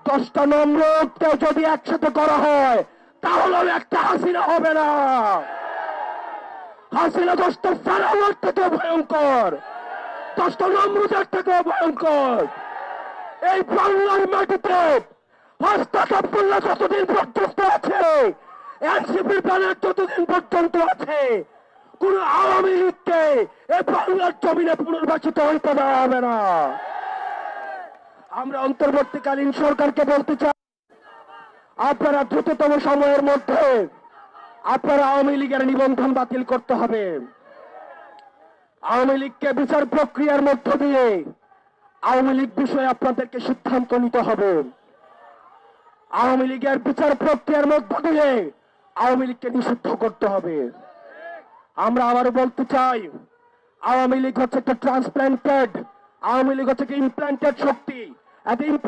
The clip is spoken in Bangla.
10টা নমরুদকে যদি একসাথে করা হয় তাহলে একটা হাসিনা হবে না। হাসিনা 10টা ফেরাউনের থেকে ভয়ঙ্কর, 10টা নমরুদের থেকে ভয়ঙ্কর। এই বাংলার মাটিতে হস্তক্ষেপগুলো যতদিন পর্যন্ত আছে, এনসিপির ব্যানার যতদিন পর্যন্ত আছে, কোন আওয়ামী লীগকে এই বাংলার জমিনে পুনর্বাসিত হইতে দেওয়া হবে না। আমরা অন্তর্বর্তীকালীন সরকারকে বলতে চাই, আপনারা দ্রুততম সময়ের মধ্যে আপনারা আওয়ামী লীগের নিবন্ধন বাতিল করতে হবে। আওয়ামী লীগকে বিচার প্রক্রিয়ার মধ্য দিয়ে আওয়ামী লীগ বিষয়ে আপনাদেরকে সিদ্ধান্ত নিতে হবে। আওয়ামী লীগের বিচার প্রক্রিয়ার মধ্য দিয়ে আওয়ামী লীগকে নিষিদ্ধ করতে হবে। আমরা আবারও বলতে চাই, আওয়ামী লীগ হচ্ছে একটা ট্রান্সপ্ল্যান্টেড, আওয়ামী লীগ হচ্ছে একটা ইমপ্ল্যান্টেড শক্তি।